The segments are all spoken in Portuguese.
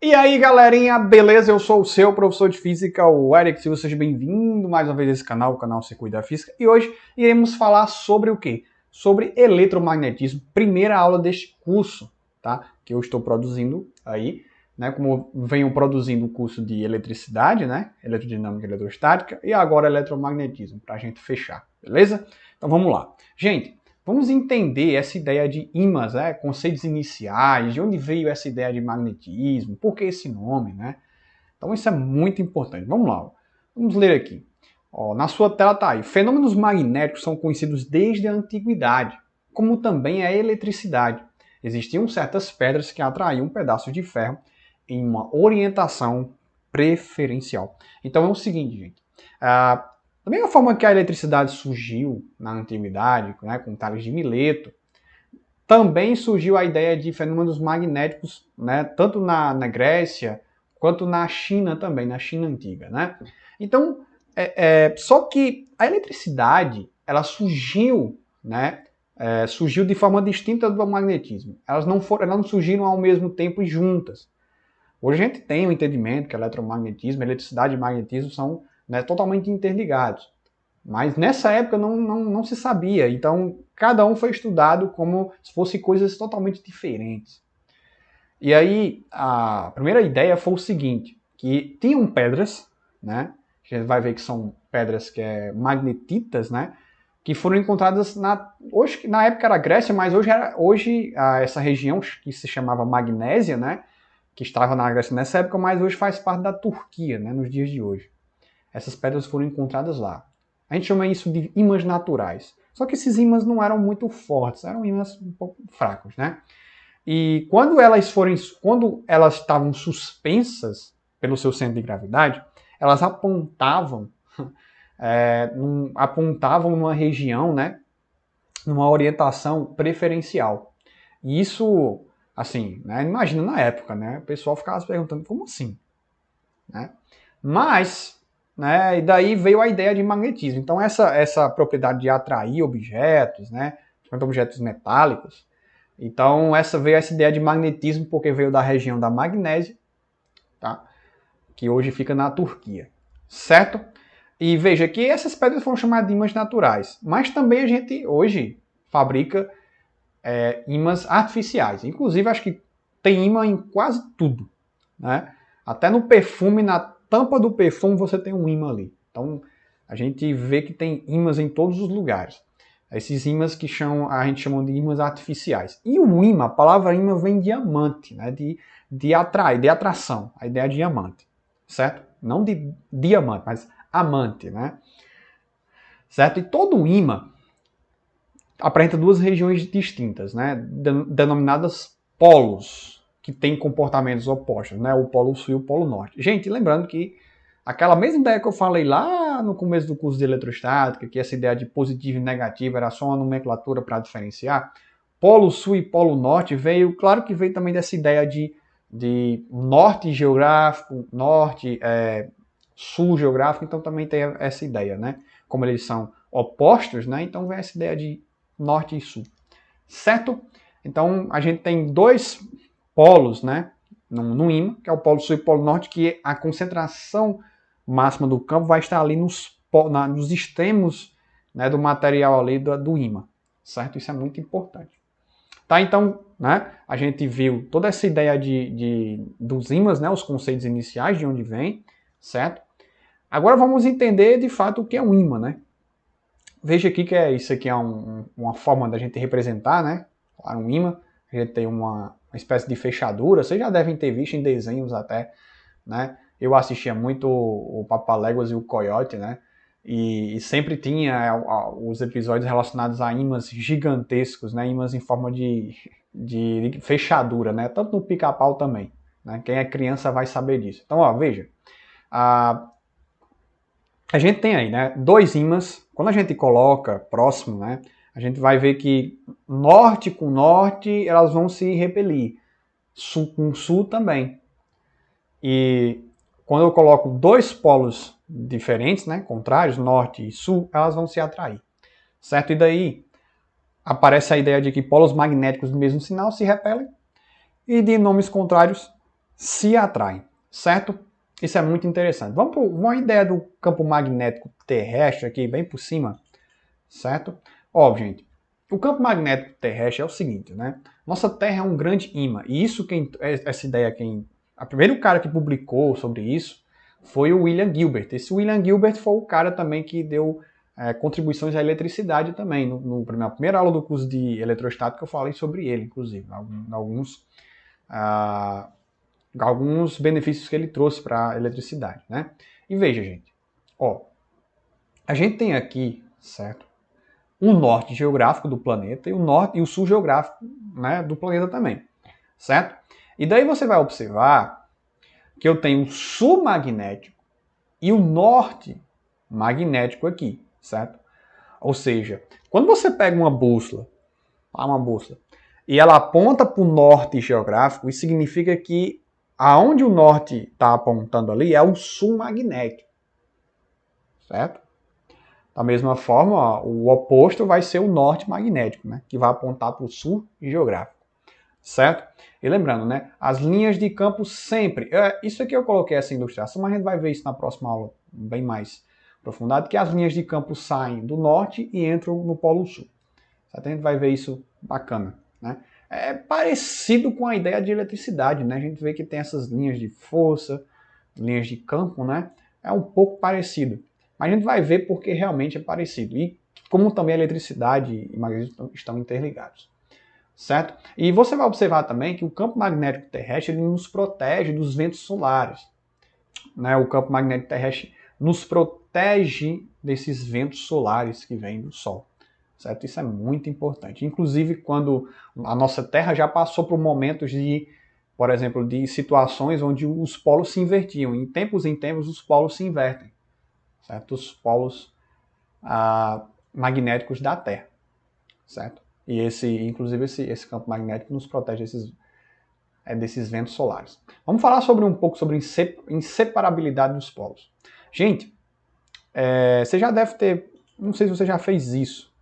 E aí, galerinha, beleza? Eu sou o seu professor de física, o Eric Silva. Seja bem-vindo mais uma vez a esse canal, o canal Circuito da Física. E hoje iremos falar sobre o quê? Sobre eletromagnetismo, primeira aula deste curso, tá? Que eu estou produzindo aí, né? Como venho produzindo o curso de eletricidade, né? Eletrodinâmica e eletrostática, e agora eletromagnetismo, pra gente fechar, beleza? Então vamos lá. Gente, vamos entender essa ideia de ímãs, né? Conceitos iniciais, de onde veio essa ideia de magnetismo, por que esse nome, né? Então isso é muito importante. Vamos lá, vamos ler aqui. Ó, na sua tela está aí. Fenômenos magnéticos são conhecidos desde a antiguidade, como também a eletricidade. Existiam certas pedras que atraíam pedaços de ferro em uma orientação preferencial. Então é o seguinte, gente. Da mesma forma que a eletricidade surgiu na antiguidade, né, com Tales de Mileto, também surgiu a ideia de fenômenos magnéticos, né, tanto na Grécia quanto na China também, na China antiga. Né? Então, só que a eletricidade ela surgiu, né, surgiu de forma distinta do magnetismo. Elas não surgiram ao mesmo tempo e juntas. Hoje a gente tem o entendimento que eletromagnetismo, eletricidade e magnetismo são, né, totalmente interligados. Mas nessa época não se sabia, então cada um foi estudado como se fossem coisas totalmente diferentes. E aí a primeira ideia foi o seguinte, que tinham pedras, né? A gente vai ver que são pedras que magnetitas, né? Que foram encontradas hoje, na época era Grécia, mas hoje essa região que se chamava Magnésia, né? Que estava na Grécia nessa época, mas hoje faz parte da Turquia, né, nos dias de hoje. Essas pedras foram encontradas lá. A gente chama isso de ímãs naturais. Só que esses ímãs não eram muito fortes, eram ímãs um pouco fracos, né? E quando elas estavam suspensas pelo seu centro de gravidade, elas apontavam numa região, né, numa orientação preferencial. E isso, assim, né, imagina na época, né, o pessoal ficava se perguntando como assim, né? Mas, né, e daí veio a ideia de magnetismo. Então essa propriedade de atrair objetos, né, objetos metálicos. Então veio essa ideia de magnetismo porque veio da região da Magnésia, tá? Que hoje fica na Turquia, certo? E veja que essas pedras foram chamadas de ímãs naturais, mas também a gente hoje fabrica ímãs artificiais. Inclusive, acho que tem ímã em quase tudo, né? Até no perfume, na tampa do perfume, você tem um ímã ali. Então, a gente vê que tem ímãs em todos os lugares. Esses ímãs que a gente chama de ímãs artificiais. E o ímã, a palavra ímã vem de diamante, né? De atrair, de atração. A ideia é diamante, certo? Não de diamante, mas amante, né? Certo? E todo ímã apresenta duas regiões distintas, né? Denominadas polos, que têm comportamentos opostos, né? O polo sul e o polo norte. Gente, lembrando que aquela mesma ideia que eu falei lá no começo do curso de eletrostática, que essa ideia de positivo e negativo era só uma nomenclatura para diferenciar, polo sul e polo norte claro que veio também dessa ideia de norte geográfico, sul geográfico, então também tem essa ideia, né? Como eles são opostos, né? Então vem essa ideia de norte e sul, certo? Então a gente tem dois polos, né? No ímã, que é o polo sul e o polo norte, que a concentração máxima do campo vai estar ali nos extremos, né, do material ali do ímã, certo? Isso é muito importante. Tá, então, né, a gente viu toda essa ideia dos ímãs, né, os conceitos iniciais, de onde vem, certo? Agora vamos entender, de fato, o que é um ímã, né? Veja aqui que isso aqui é uma forma da gente representar, né? Claro, um ímã. A gente tem uma espécie de fechadura. Vocês já devem ter visto em desenhos até, né? Eu assistia muito o Papaléguas e o Coyote, né? E sempre tinha os episódios relacionados a ímãs gigantescos, né? Ímãs em forma de fechadura, né? Tanto no Pica-Pau também, né? Quem é criança vai saber disso. Então, ó, veja. A gente tem aí, né, dois ímãs. Quando a gente coloca próximo, né, a gente vai ver que norte com norte elas vão se repelir, sul com sul também. E quando eu coloco dois polos diferentes, né, contrários, norte e sul, elas vão se atrair, certo? E daí aparece a ideia de que polos magnéticos do mesmo sinal se repelem e de nomes contrários se atraem, certo? Isso é muito interessante. Vamos para uma ideia do campo magnético terrestre aqui, bem por cima, certo? Ó, gente, o campo magnético terrestre é o seguinte, né? Nossa Terra é um grande imã, e isso essa ideia o primeiro cara que publicou sobre isso foi o William Gilbert. Esse William Gilbert foi o cara também que deu contribuições à eletricidade também. Na primeira aula do curso de eletrostática eu falei sobre ele, inclusive, alguns benefícios que ele trouxe para a eletricidade, né? E veja, gente, ó, a gente tem aqui, certo, o norte geográfico do planeta e o norte e o sul geográfico, né, do planeta também, certo? E daí você vai observar que eu tenho o sul magnético e o norte magnético aqui, certo? Ou seja, quando você pega uma bússola, e ela aponta para o norte geográfico, isso significa que aonde o norte está apontando ali é o sul magnético, certo? Da mesma forma, ó, o oposto vai ser o norte magnético, né? Que vai apontar para o sul geográfico, certo? E lembrando, né? As linhas de campo sempre... isso aqui eu coloquei essa ilustração, mas a gente vai ver isso na próxima aula bem mais aprofundado, que as linhas de campo saem do norte e entram no polo sul. Certo? A gente vai ver isso bacana, né? É parecido com a ideia de eletricidade, né? A gente vê que tem essas linhas de força, linhas de campo, né? É um pouco parecido. Mas a gente vai ver porque realmente é parecido. E como também a eletricidade e magnetismo estão interligados. Certo? E você vai observar também que o campo magnético terrestre ele nos protege dos ventos solares. Né? O campo magnético terrestre nos protege desses ventos solares que vêm do Sol. Certo? Isso é muito importante. Inclusive, quando a nossa Terra já passou por momentos de, por exemplo, de situações onde os polos se invertiam. Em tempos os polos se invertem. Certo? Os polos magnéticos da Terra. Certo? E inclusive esse campo magnético nos protege desses ventos solares. Vamos falar um pouco sobre inseparabilidade dos polos. Gente, você já deve ter, não sei se você já fez isso,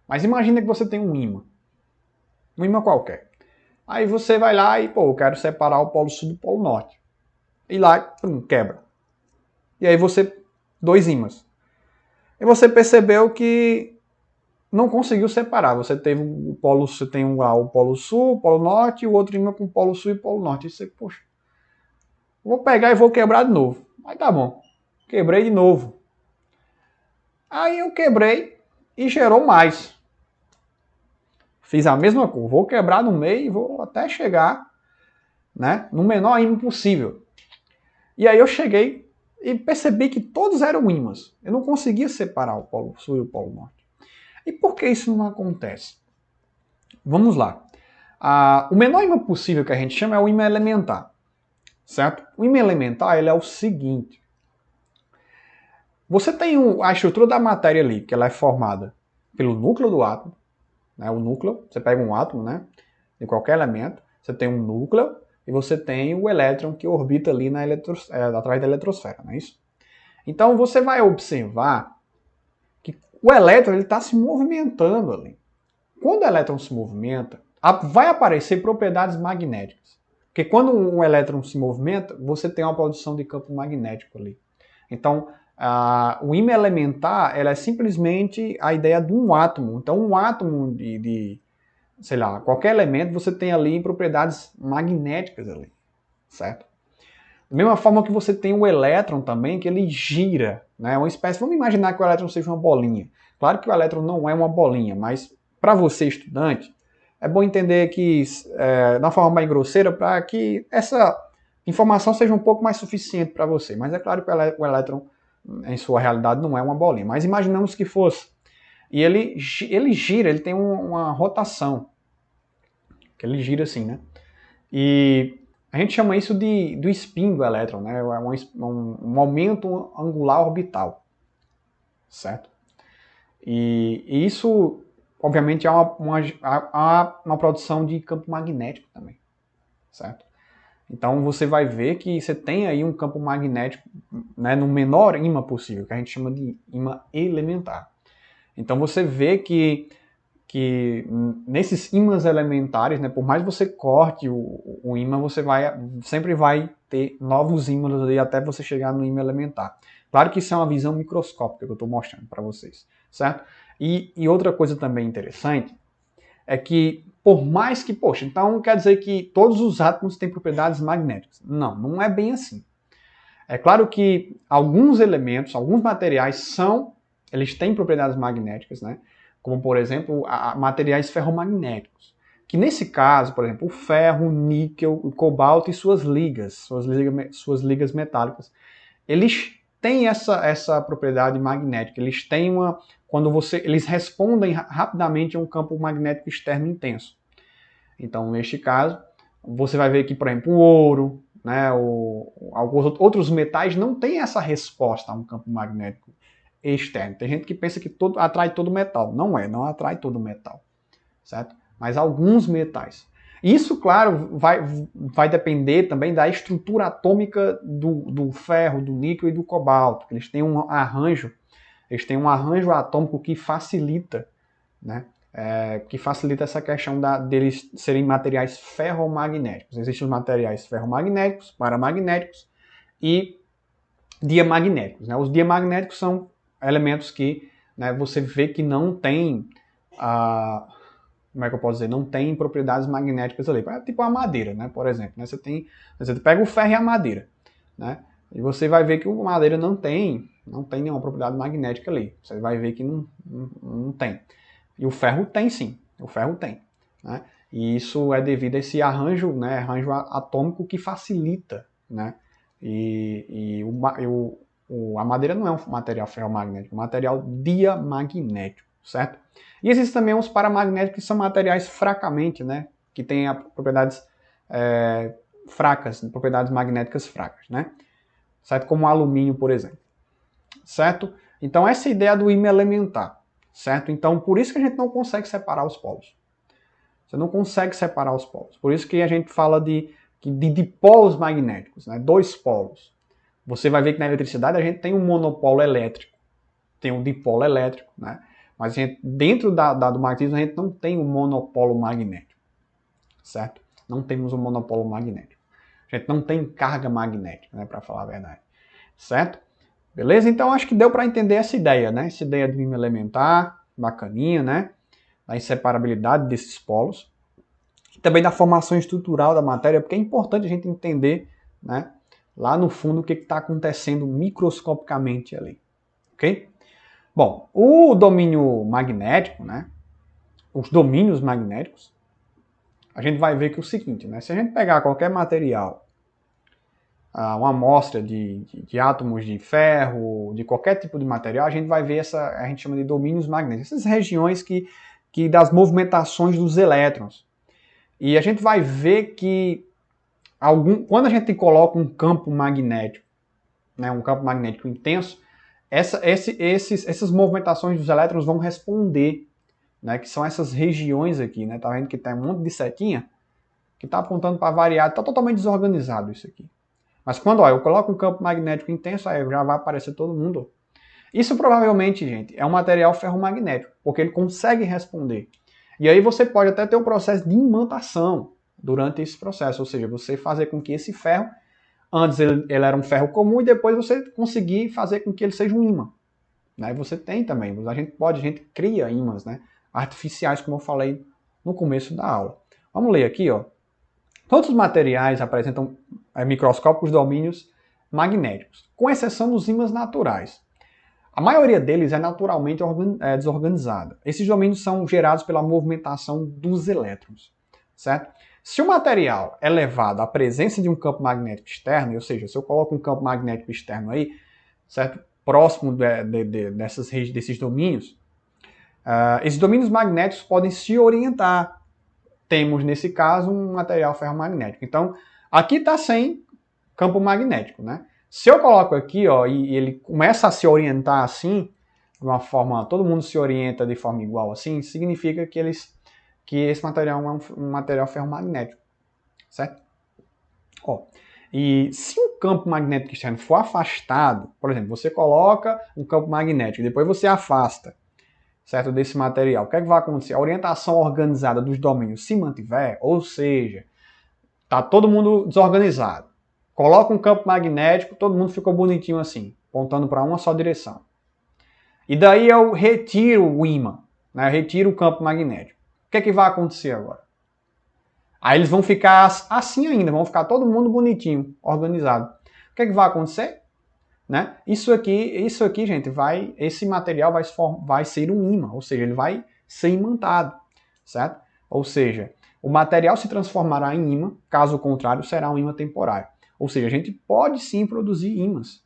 mas imagina que você tem um ímã qualquer. Aí você vai lá e, eu quero separar o polo sul do polo norte. E lá, quebra. E aí dois ímãs. E você percebeu que não conseguiu separar. Você teve o polo sul, o polo norte, e o outro ímã com o polo sul e o polo norte. E você, poxa, vou pegar e vou quebrar de novo. Aí tá bom. Quebrei de novo. Aí eu quebrei e gerou mais. Fiz a mesma coisa. Vou quebrar no meio e vou até chegar, né, no menor ímã possível. E aí eu cheguei e percebi que todos eram ímãs. Eu não conseguia separar o polo sul e o polo norte. E por que isso não acontece? Vamos lá. O menor ímã possível que a gente chama é o ímã elementar. Certo? O ímã elementar ele é o seguinte. Você tem a estrutura da matéria ali, que ela é formada pelo núcleo do átomo. Né? O núcleo, você pega um átomo, né, de qualquer elemento, você tem um núcleo e você tem o elétron que orbita ali atrás da eletrosfera, não é isso? Então você vai observar que o elétron está se movimentando ali. Quando o elétron se movimenta, vai aparecer propriedades magnéticas. Porque quando um elétron se movimenta, você tem uma produção de campo magnético ali. Então, o ímã elementar ela é simplesmente a ideia de um átomo. Então, um átomo sei lá, qualquer elemento, você tem ali propriedades magnéticas ali, certo? Da mesma forma que você tem o elétron também, que ele gira, né? Uma espécie, vamos imaginar que o elétron seja uma bolinha. Claro que o elétron não é uma bolinha, mas para você, estudante, é bom entender que, de uma forma mais grosseira, para que essa informação seja um pouco mais suficiente para você. Mas é claro que o elétron, em sua realidade, não é uma bolinha. Mas imaginamos que fosse. E ele gira, ele tem uma rotação. Que ele gira assim, né? E a gente chama isso do spin do elétron, né? Um aumento angular orbital. Certo? E isso, obviamente, há uma produção de campo magnético também. Certo? Então você vai ver que você tem aí um campo magnético, né, no menor ímã possível, que a gente chama de ímã elementar. Então você vê que que nesses ímãs elementares, né, por mais que você corte o ímã, você sempre vai ter novos ímãs ali até você chegar no ímã elementar. Claro que isso é uma visão microscópica que eu estou mostrando para vocês, certo? E outra coisa também interessante é que, por mais que, poxa, então quer dizer que todos os átomos têm propriedades magnéticas. Não, não é bem assim. É claro que alguns elementos, alguns materiais eles têm propriedades magnéticas, né? Como, por exemplo, materiais ferromagnéticos. Que nesse caso, por exemplo, o ferro, o níquel, o cobalto e suas ligas metálicas, eles têm essa propriedade magnética. Eles têm eles respondem rapidamente a um campo magnético externo intenso. Então, neste caso, você vai ver que, por exemplo, o ouro, né, alguns outros metais não têm essa resposta a um campo magnético externo. Tem gente que pensa que atrai todo metal. Não atrai todo metal, certo? Mas alguns metais. Isso, claro, vai depender também da estrutura atômica do ferro, do níquel e do cobalto. Eles têm um arranjo atômico que facilita, né? Que facilita essa questão deles serem materiais ferromagnéticos. Existem os materiais ferromagnéticos, paramagnéticos e diamagnéticos, né? Os diamagnéticos são elementos que, né, você vê que não tem, como é que eu posso dizer, não tem propriedades magnéticas ali. Tipo a madeira, né, por exemplo. Né? Você pega o ferro e a madeira, né? E você vai ver que a madeira não tem nenhuma propriedade magnética ali. Você vai ver que não tem. E o ferro tem sim, o ferro tem, né? E isso é devido a esse arranjo, né, arranjo atômico que facilita, né? A madeira não é um material ferromagnético, é um material diamagnético, certo? E existem também os paramagnéticos, que são materiais fracamente, né, que têm propriedades fracas, propriedades magnéticas fracas, né? Certo? Como o alumínio, por exemplo. Certo? Então essa é a ideia do ímã elementar. Certo? Então, por isso que a gente não consegue separar os polos. Você não consegue separar os polos. Por isso que a gente fala de dipolos magnéticos, né? Dois polos. Você vai ver que na eletricidade a gente tem um monopolo elétrico, tem um dipolo elétrico, né? Mas dentro do magnetismo a gente não tem um monopolo magnético, certo? Não temos um monopolo magnético. A gente não tem carga magnética, né? Para falar a verdade, certo? Beleza? Então acho que deu para entender essa ideia, né? Essa ideia do ímã elementar, bacaninha, né? Da inseparabilidade desses polos. E também da formação estrutural da matéria, porque é importante a gente entender, né, lá no fundo o que está acontecendo microscopicamente ali. Ok? Bom, o domínio magnético, né? Os domínios magnéticos, a gente vai ver que é o seguinte, né? Se a gente pegar qualquer material, uma amostra de átomos de ferro, de qualquer tipo de material, a gente vai ver a gente chama de domínios magnéticos, essas regiões que das movimentações dos elétrons. E a gente vai ver que quando a gente coloca um campo magnético, né, um campo magnético intenso, essas movimentações dos elétrons vão responder, né, que são essas regiões aqui, né? Tá vendo que tem um monte de setinha que está apontando para variado, está totalmente desorganizado isso aqui. Mas quando eu coloco um campo magnético intenso, aí já vai aparecer todo mundo. Isso provavelmente, gente, é um material ferromagnético, porque ele consegue responder. E aí você pode até ter um processo de imantação durante esse processo, ou seja, você fazer com que esse ferro, antes ele era um ferro comum, e depois você conseguir fazer com que ele seja um ímã. Né? Você tem também, a gente cria ímãs, né, artificiais, como eu falei no começo da aula. Vamos ler aqui, ó. Todos os materiais apresentam microscópicos domínios magnéticos, com exceção dos ímãs naturais. A maioria deles é naturalmente desorganizada. Esses domínios são gerados pela movimentação dos elétrons, certo? Se o material é levado à presença de um campo magnético externo, ou seja, se eu coloco um campo magnético externo aí, certo? Próximo desses domínios, esses domínios magnéticos podem se orientar. Temos, nesse caso, um material ferromagnético. Então, aqui está sem campo magnético, né? Se eu coloco aqui, ó, e ele começa a se orientar assim, de uma forma, todo mundo se orienta de forma igual assim, significa que esse material é um material ferromagnético, certo? Ó, e se um campo magnético externo for afastado, por exemplo, você coloca um campo magnético, depois você afasta, certo, desse material, o que é que vai acontecer? A orientação organizada dos domínios se mantiver, ou seja, tá todo mundo desorganizado. Coloca um campo magnético, todo mundo ficou bonitinho assim, apontando para uma só direção. E daí eu retiro o ímã, né? Eu retiro o campo magnético. O que é que vai acontecer agora? Aí eles vão ficar assim ainda, vão ficar todo mundo bonitinho, organizado. O que é que vai acontecer? Né? Isso aqui, gente, esse material vai ser um ímã, ou seja, ele vai ser imantado, certo? Ou seja, o material se transformará em ímã, caso contrário, será um ímã temporário. Ou seja, a gente pode sim produzir ímãs,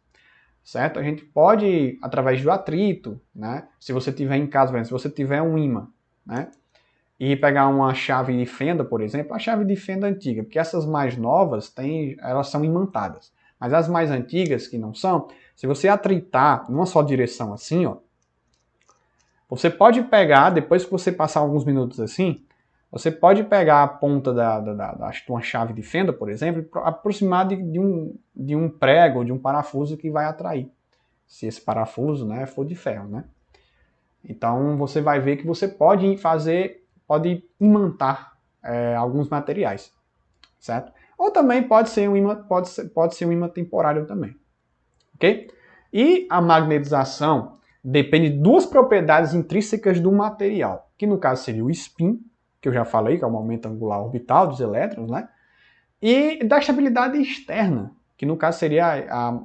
certo? A gente pode, através do atrito, né? Se você tiver em casa, por exemplo, se você tiver um ímã, né? E pegar uma chave de fenda, por exemplo, a chave de fenda antiga, porque essas mais novas, elas são imantadas. Mas as mais antigas, que não são, se você atritar numa só direção assim, ó, você pode pegar, depois que você passar alguns minutos assim, você pode pegar a ponta de uma chave de fenda, por exemplo, e aproximar de um prego, de um parafuso que vai atrair. Se esse parafuso, né, for de ferro, né? Então você vai ver que você pode imantar alguns materiais, certo? Ou também pode ser um imã temporário também, ok? E a magnetização depende de duas propriedades intrínsecas do material, que no caso seria o spin, que eu já falei, que é o momento angular orbital dos elétrons, né? E da estabilidade externa, que no caso seria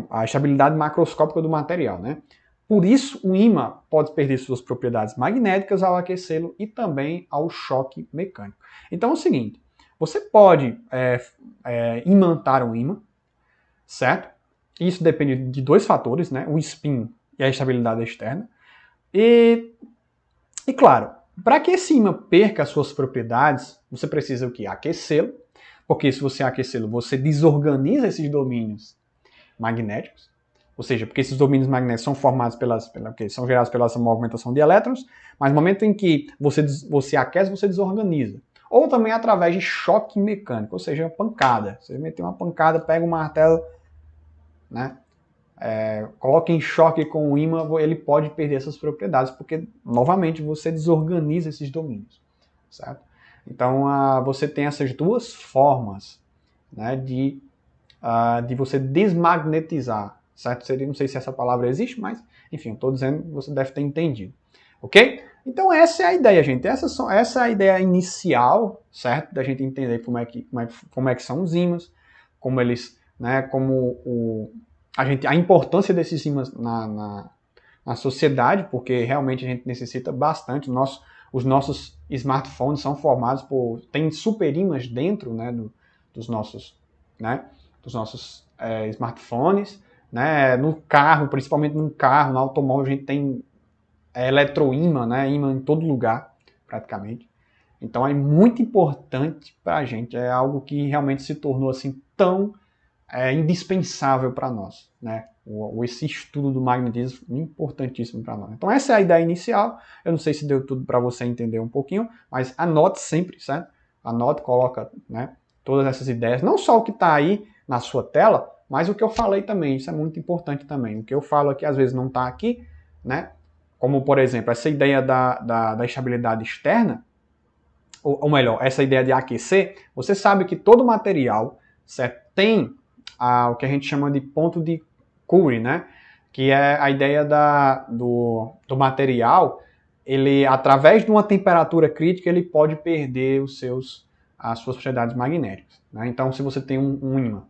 a estabilidade macroscópica do material, né? Por isso, o ímã pode perder suas propriedades magnéticas ao aquecê-lo e também ao choque mecânico. Então é o seguinte, você pode imantar um ímã, certo? Isso depende de dois fatores, né? O spin e a estabilidade externa. E claro, para que esse ímã perca as suas propriedades, você precisa o quê? Aquecê-lo, porque se você aquecê-lo, você desorganiza esses domínios magnéticos, ou seja, porque esses domínios magnéticos são formados são gerados pela movimentação de elétrons, mas no momento em que você aquece, você desorganiza. Ou também através de choque mecânico, ou seja, pancada. Você meteu uma pancada, pega um martelo, né? Coloca em choque com o ímã, ele pode perder essas propriedades, porque, novamente, você desorganiza esses domínios, certo? Então, você tem essas duas formas, né, de você desmagnetizar, certo? Não sei se essa palavra existe, mas, enfim, eu estou dizendo que você deve ter entendido, ok? Então, essa é a ideia, gente. Essa é a ideia inicial, certo? Da gente entender como é que são os ímãs, como eles, né, a importância desses ímãs na sociedade, porque realmente a gente necessita bastante. Os nossos smartphones são formados tem super ímãs dentro, né, dos nossos smartphones, né, no carro, principalmente no carro, no automóvel, a gente tem eletroímã, né, ímã em todo lugar, praticamente. Então é muito importante para a gente, é algo que realmente se tornou assim tão indispensável para nós, né? Esse estudo do magnetismo importantíssimo para nós. Então essa é a ideia inicial. Eu não sei se deu tudo para você entender um pouquinho, mas anote sempre, certo? Anote, coloca, né, todas essas ideias, não só o que está aí na sua tela, mas o que eu falei também. Isso é muito importante também. O que eu falo aqui às vezes não está aqui, né? Como por exemplo essa ideia da estabilidade externa, ou melhor, essa ideia de aquecer. Você sabe que todo material, certo, tem o que a gente chama de ponto de Curie, né? Que é a ideia do material, ele, através de uma temperatura crítica, ele pode perder as suas propriedades magnéticas, né? Então, se você tem um ímã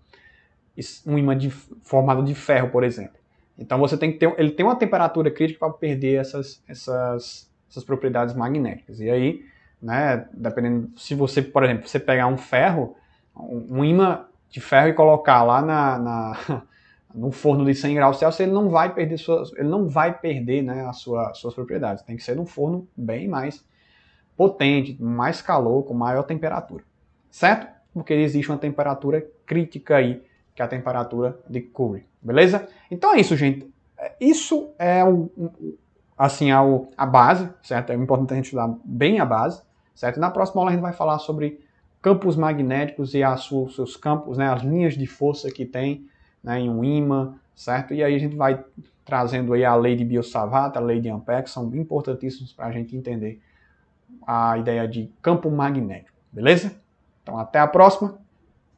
formado de ferro, por exemplo, então você tem que ele tem uma temperatura crítica para perder essas propriedades magnéticas. E aí, né, dependendo, se você, por exemplo, você pegar um ferro, um ímã de ferro e colocar lá no forno de 100 graus Celsius, ele não vai perder, né, as suas propriedades. Tem que ser num forno bem mais potente, mais calor, com maior temperatura, certo? Porque existe uma temperatura crítica aí, que é a temperatura de Curie, beleza? Então é isso, gente. Isso é a base, certo? É importante a gente estudar bem a base, certo? Na próxima aula a gente vai falar sobre campos magnéticos e seus campos, né, as linhas de força que tem, né, em um ímã, certo? E aí a gente vai trazendo aí a lei de Biot-Savart, a lei de Ampère, que são importantíssimos para a gente entender a ideia de campo magnético, beleza? Então até a próxima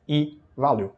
e valeu!